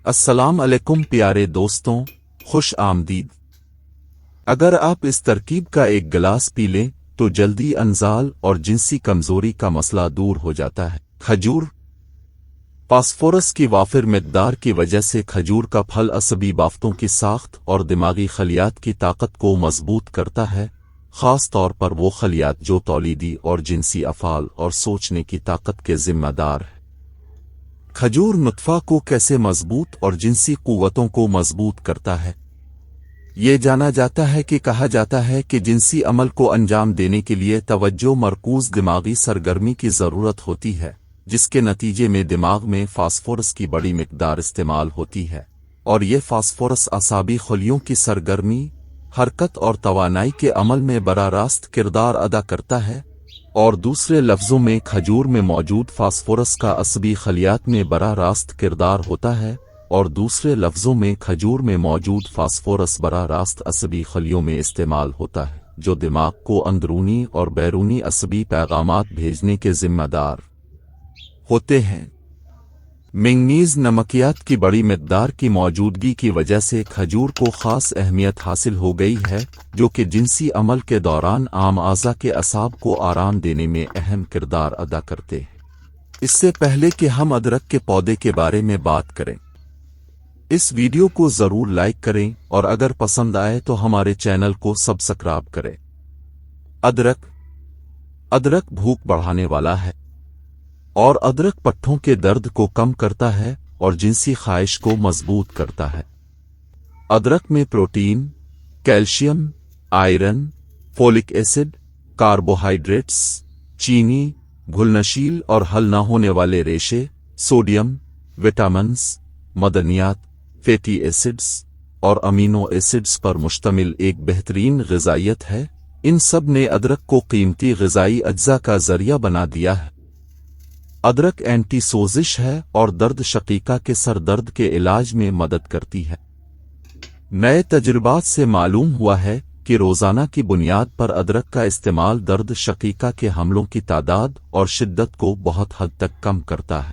السلام علیکم پیارے دوستوں، خوش آمدید۔ اگر آپ اس ترکیب کا ایک گلاس پی لیں تو جلدی انزال اور جنسی کمزوری کا مسئلہ دور ہو جاتا ہے۔ کھجور فاسفورس کی وافر مقدار کی وجہ سے کھجور کا پھل عصبی بافتوں کی ساخت اور دماغی خلیات کی طاقت کو مضبوط کرتا ہے، خاص طور پر وہ خلیات جو تولیدی اور جنسی افعال اور سوچنے کی طاقت کے ذمہ دار ہیں۔ کھجور نطفہ کو کیسے مضبوط اور جنسی قوتوں کو مضبوط کرتا ہے؟ یہ جانا جاتا ہے کہ کہا جاتا ہے کہ جنسی عمل کو انجام دینے کے لیے توجہ مرکوز دماغی سرگرمی کی ضرورت ہوتی ہے، جس کے نتیجے میں دماغ میں فاسفورس کی بڑی مقدار استعمال ہوتی ہے، اور یہ فاسفورس اعصابی خلیوں کی سرگرمی، حرکت اور توانائی کے عمل میں براہ راست کردار ادا کرتا ہے۔ اور دوسرے لفظوں میں کھجور میں موجود فاسفورس کا عصبی خلیات میں براہ راست کردار ہوتا ہے، اور دوسرے لفظوں میں کھجور میں موجود فاسفورس براہ راست عصبی خلیوں میں استعمال ہوتا ہے، جو دماغ کو اندرونی اور بیرونی عصبی پیغامات بھیجنے کے ذمہ دار ہوتے ہیں۔ مینگنیز نمکیات کی بڑی مقدار کی موجودگی کی وجہ سے کھجور کو خاص اہمیت حاصل ہو گئی ہے، جو کہ جنسی عمل کے دوران عام اعضاء کے اعصاب کو آرام دینے میں اہم کردار ادا کرتے ہیں۔ اس سے پہلے کہ ہم ادرک کے پودے کے بارے میں بات کریں، اس ویڈیو کو ضرور لائک کریں اور اگر پسند آئے تو ہمارے چینل کو سبسکرائب کریں۔ ادرک بھوک بڑھانے والا ہے، اور ادرک پٹھوں کے درد کو کم کرتا ہے اور جنسی خواہش کو مضبوط کرتا ہے۔ ادرک میں protein, calcium, iron, folic acid, carbohydrates, چینی، گھلنشیل اور حل نہ ہونے والے ریشے، سوڈیم، وٹامنز، معدنیات، فیٹی ایسڈز اور امینو ایسڈز پر مشتمل ایک بہترین غذائیت ہے۔ ان سب نے ادرک کو قیمتی غذائی اجزاء کا ذریعہ بنا دیا ہے۔ ادرک اینٹی سوزش ہے اور درد شقیقہ کے سر درد کے علاج میں مدد کرتی ہے۔ نئے تجربات سے معلوم ہوا ہے کہ روزانہ کی بنیاد پر ادرک کا استعمال درد شقیقہ کے حملوں کی تعداد اور شدت کو بہت حد تک کم کرتا ہے۔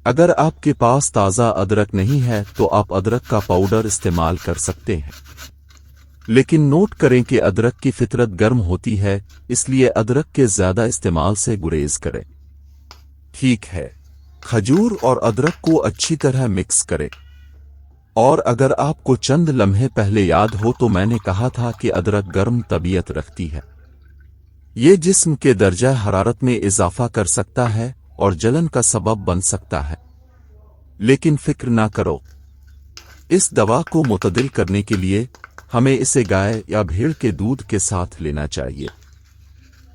اگر آپ کے پاس تازہ ادرک نہیں ہے تو آپ ادرک کا پاؤڈر استعمال کر سکتے ہیں، لیکن نوٹ کریں کہ ادرک کی فطرت گرم ہوتی ہے، اس لیے ادرک کے زیادہ استعمال سے گریز کریں۔ ٹھیک ہے، کھجور اور ادرک کو اچھی طرح مکس کریں۔ اور اگر آپ کو چند لمحے پہلے یاد ہو تو میں نے کہا تھا کہ ادرک گرم طبیعت رکھتی ہے۔ یہ جسم کے درجہ حرارت میں اضافہ کر سکتا ہے اور جلن کا سبب بن سکتا ہے، لیکن فکر نہ کرو، اس دوا کو معتدل کرنے کے لیے ہمیں اسے گائے یا بھیڑ کے دودھ کے ساتھ لینا چاہیے۔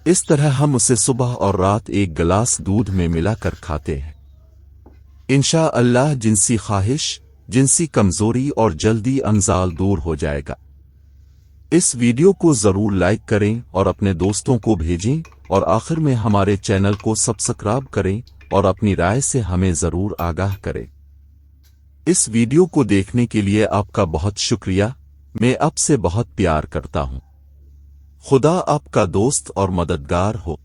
اس طرح ہم اسے صبح اور رات ایک گلاس دودھ میں ملا کر کھاتے ہیں۔ انشاءاللہ جنسی خواہش، جنسی کمزوری اور جلدی انزال دور ہو جائے گا۔ اس ویڈیو کو ضرور لائک کریں اور اپنے دوستوں کو بھیجیں، اور آخر میں ہمارے چینل کو سبسکرائب کریں اور اپنی رائے سے ہمیں ضرور آگاہ کریں۔ اس ویڈیو کو دیکھنے کے لیے آپ کا بہت شکریہ۔ میں آپ سے بہت پیار کرتا ہوں۔ خدا آپ کا دوست اور مددگار ہو۔